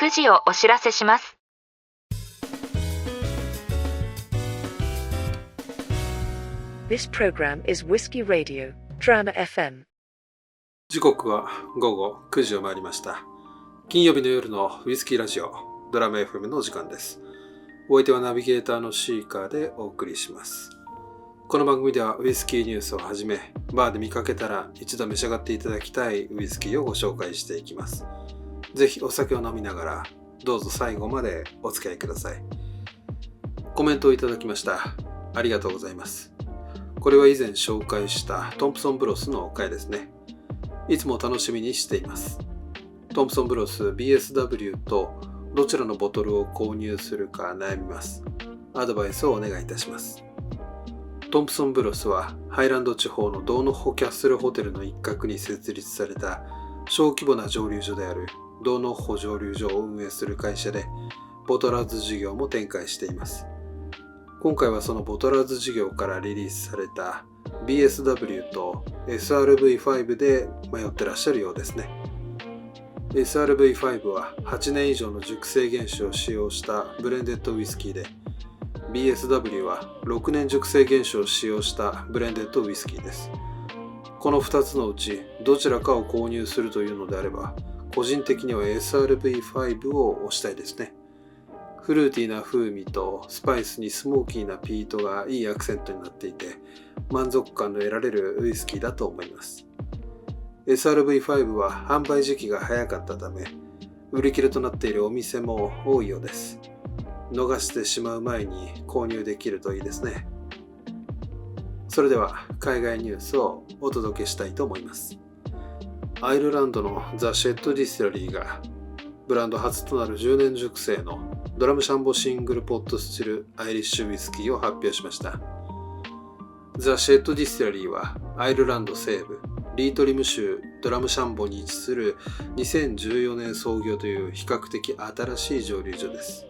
9時をお知らせします。This program is Whiskey Radio, Drama FM. 時刻は午後9時を回りました。金曜日の夜のウイスキーラジオ、ドラマ FM の時間です。お相手はナビゲーターのシーカーでお送りします。この番組ではウイスキーニュースをはじめ、バーで見かけたら一度召し上がっていただきたいウイスキーをご紹介していきます。ぜひお酒を飲みながら、どうぞ最後までお付き合いください。コメントをいただきました。ありがとうございます。これは以前紹介したトンプソンブロスの回ですね。いつも楽しみにしています。トンプソンブロス BSW とどちらのボトルを購入するか悩みます。アドバイスをお願いいたします。トンプソンブロスはハイランド地方のドーノホキャッスルホテルの一角に設立された小規模な蒸留所であるドーノッホ蒸留所を運営する会社でボトラーズ事業も展開しています。今回はそのボトラーズ事業からリリースされた BSW と SRV5 で迷ってらっしゃるようですね。SRV5 は8年以上の熟成原酒を使用したブレンデッドウイスキーで、BSW は6年熟成原酒を使用したブレンデッドウイスキーです。この2つのうちどちらかを購入するというのであれば、個人的には SRV5 を推したいですね。フルーティーな風味とスパイスにスモーキーなピートがいいアクセントになっていて、満足感の得られるウイスキーだと思います。SRV5 は販売時期が早かったため、売り切れとなっているお店も多いようです。逃してしまう前に購入できるといいですね。それでは海外ニュースをお届けしたいと思います。アイルランドのザ・シェット・ディスティラリーがブランド初となる10年熟成のドラムシャンボシングルポットスチルアイリッシュウイスキーを発表しました。ザ・シェット・ディスティラリーはアイルランド西部リートリム州ドラムシャンボに位置する2014年創業という比較的新しい蒸留所です。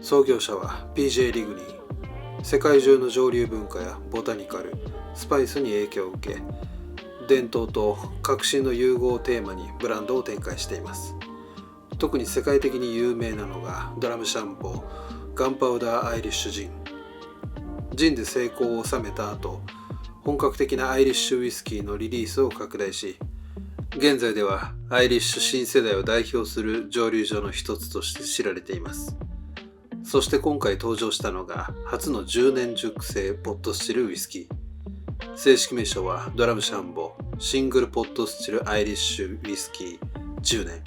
創業者は PJ リグニー。世界中の蒸留文化やボタニカル、スパイスに影響を受け、伝統と革新の融合をテーマにブランドを展開しています。特に世界的に有名なのがドラムシャンボ、ガンパウダーアイリッシュジン。ジンで成功を収めた後、本格的なアイリッシュウイスキーのリリースを拡大し、現在ではアイリッシュ新世代を代表する蒸留所の一つとして知られています。そして今回登場したのが初の10年熟成ポットスチルウイスキー。正式名称はドラムシャンボシングルポットスチルアイリッシュウイスキー10年。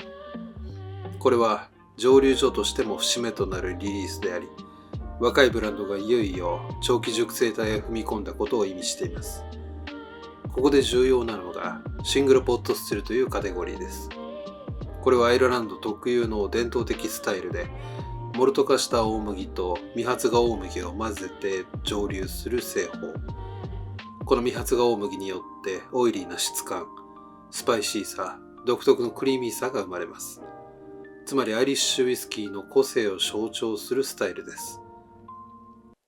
これは蒸留所としても節目となるリリースであり、若いブランドがいよいよ長期熟成体へ踏み込んだことを意味しています。ここで重要なのがシングルポットスチルというカテゴリーです。これはアイルランド特有の伝統的スタイルで、モルト化した大麦と未発芽大麦を混ぜて蒸留する製法。この未発芽大麦によってオイリーな質感、スパイシーさ、独特のクリーミーさが生まれます。つまりアイリッシュウイスキーの個性を象徴するスタイルです。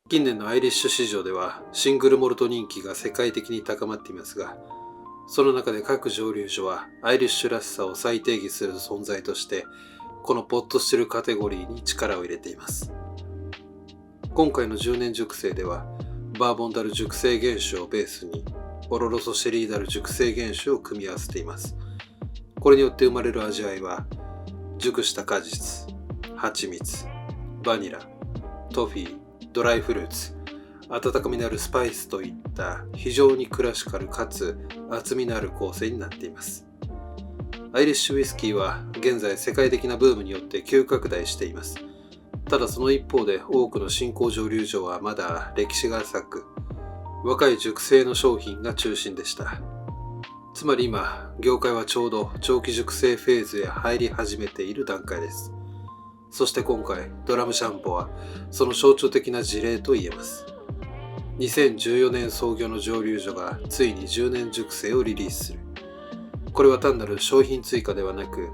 近年のアイリッシュ市場ではシングルモルト人気が世界的に高まっていますが、その中で各蒸留所はアイリッシュらしさを再定義する存在としてこのポットスチルカテゴリーに力を入れています。今回の10年熟成ではバーボンダル熟成原酒をベースにオロロソシェリーダル熟成原酒を組み合わせています。これによって生まれる味わいは熟した果実、蜂蜜、バニラ、トフィー、ドライフルーツ、温かみのあるスパイスといった非常にクラシカルかつ厚みのある構成になっています。アイリッシュウイスキーは現在世界的なブームによって急拡大しています。ただその一方で多くの新興蒸留所はまだ歴史が浅く、若い熟成の商品が中心でした。つまり今、業界はちょうど長期熟成フェーズへ入り始めている段階です。そして今回、ドラムシャンボはその象徴的な事例と言えます。2014年創業の蒸留所がついに10年熟成をリリースする。これは単なる商品追加ではなく、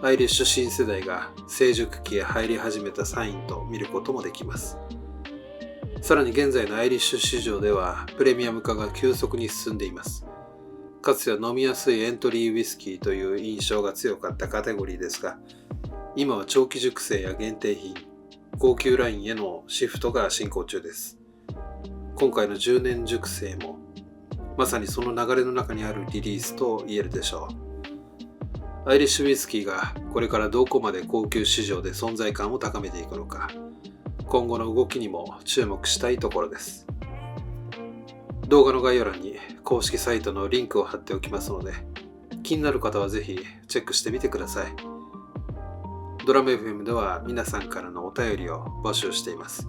アイリッシュ新世代が成熟期へ入り始めたサインと見ることもできます。さらに現在のアイリッシュ市場ではプレミアム化が急速に進んでいます。かつては飲みやすいエントリーウイスキーという印象が強かったカテゴリーですが、今は長期熟成や限定品、高級ラインへのシフトが進行中です。今回の10年熟成もまさにその流れの中にあるリリースと言えるでしょう。アイリッシュウイスキーがこれからどこまで高級市場で存在感を高めていくのか、今後の動きにも注目したいところです。動画の概要欄に公式サイトのリンクを貼っておきますので、気になる方はぜひチェックしてみてください。ドラム FM では皆さんからのお便りを募集しています。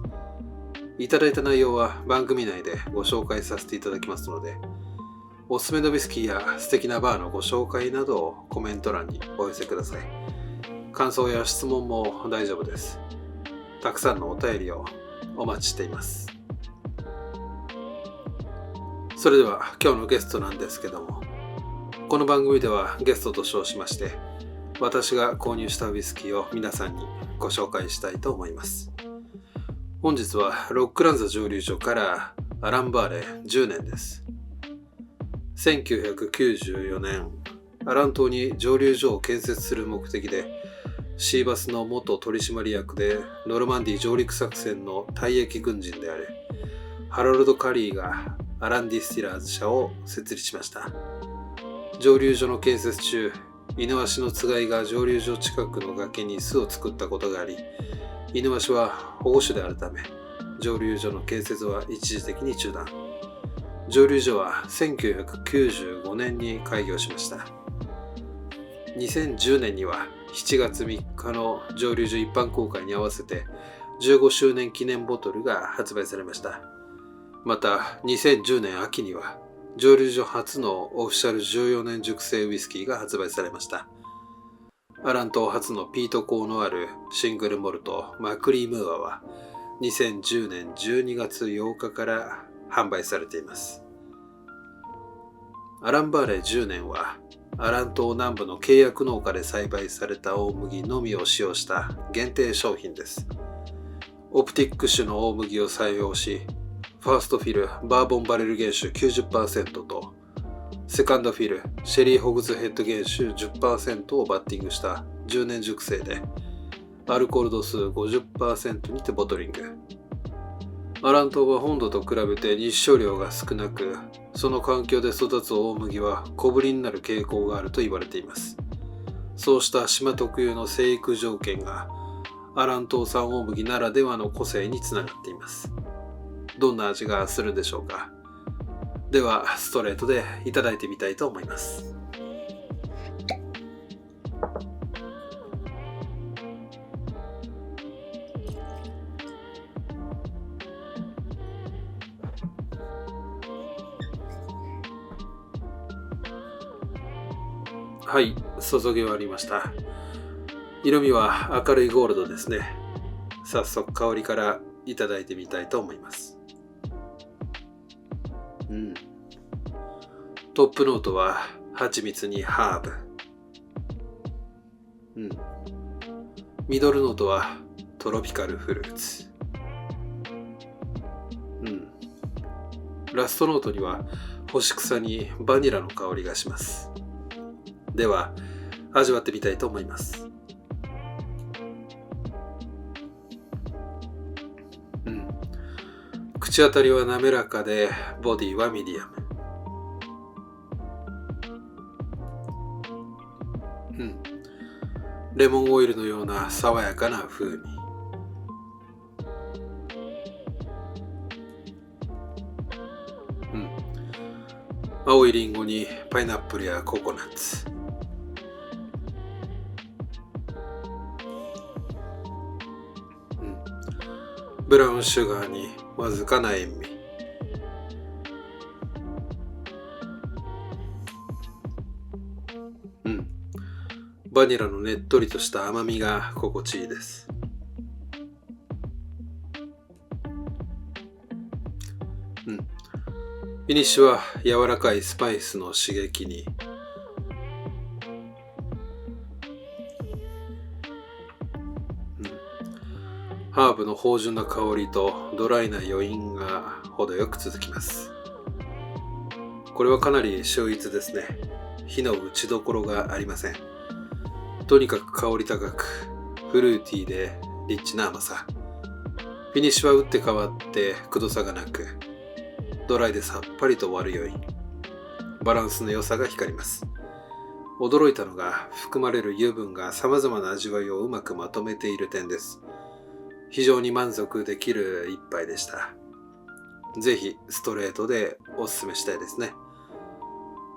いただいた内容は番組内でご紹介させていただきますので、おすすめのウイスキーや素敵なバーのご紹介などをコメント欄にお寄せください。感想や質問も大丈夫です。たくさんのお便りをお待ちしています。それでは今日のゲストなんですけども、この番組ではゲストと称しまして、私が購入したウイスキーを皆さんにご紹介したいと思います。本日はロックランザ蒸留所からアラン・バーレ10年です。1994年、アラン島に蒸留所を建設する目的で、シーバスの元取締役でノルマンディ上陸作戦の退役軍人であるハロルド・カリーがアラン・ディスティラーズ社を設立しました。蒸留所の建設中、イヌワシのつがいが蒸留所近くの崖に巣を作ったことがあり、イヌワシは保護種であるため、蒸留所の建設は一時的に中断。蒸留所は1995年に開業しました。2010年には7月3日の蒸留所一般公開に合わせて15周年記念ボトルが発売されました。また2010年秋には蒸留所初のオフィシャル14年熟成ウイスキーが発売されました。アラン島初のピート香のあるシングルモルトマクリームーアは2010年12月8日から販売されています。アランバーレ10年はアラン島南部の契約農家で栽培された大麦のみを使用した限定商品です。オプティック種の大麦を採用し、ファーストフィルバーボンバレル原酒 90% とセカンドフィルシェリーホグズヘッド原酒 10% をバッティングした10年熟成で、アルコール度数 50% にてボトリング。アラン島は本土と比べて日照量が少なく、その環境で育つ大麦は小ぶりになる傾向があると言われています。そうした島特有の生育条件がアラン島産大麦ならではの個性につながっています。どんな味がするでしょうか。ではストレートでいただいてみたいと思います。はい、注ぎ終わりました。色味は明るいゴールドですね。早速香りからいただいてみたいと思います。トップノートは蜂蜜にハーブ。ミドルノートはトロピカルフルーツ。ラストノートには干し草にバニラの香りがします。では味わってみたいと思います。口当たりは滑らかでボディはミディアム。レモンオイルのような爽やかな風味。青いリンゴにパイナップルやココナッツ。ブラウンシュガーにわずかな塩味。バニラのねっとりとした甘みが心地いいです。フィニッシュは柔らかいスパイスの刺激に、ハーブの芳醇な香りとドライな余韻が程よく続きます。これはかなり秀逸ですね。火の打ちどころがありません。とにかく香り高く、フルーティーでリッチな甘さ。フィニッシュは打って変わってくどさがなく、ドライでさっぱりと割るよい。バランスの良さが光ります。驚いたのが含まれる油分が様々な味わいをうまくまとめている点です。非常に満足できる一杯でした。ぜひストレートでおすすめしたいですね。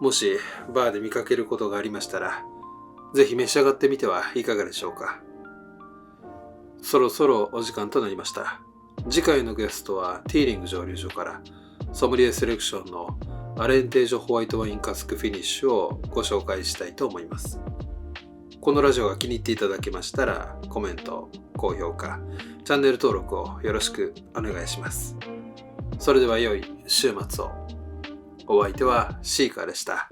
もしバーで見かけることがありましたら、ぜひ召し上がってみてはいかがでしょうか。そろそろお時間となりました。次回のゲストはティーリング蒸留所からソムリエセレクションのアレンテージョホワイトワインカスクフィニッシュをご紹介したいと思います。このラジオが気に入っていただけましたら、コメント、高評価、チャンネル登録をよろしくお願いします。それでは良い週末を。お相手はシーカーでした。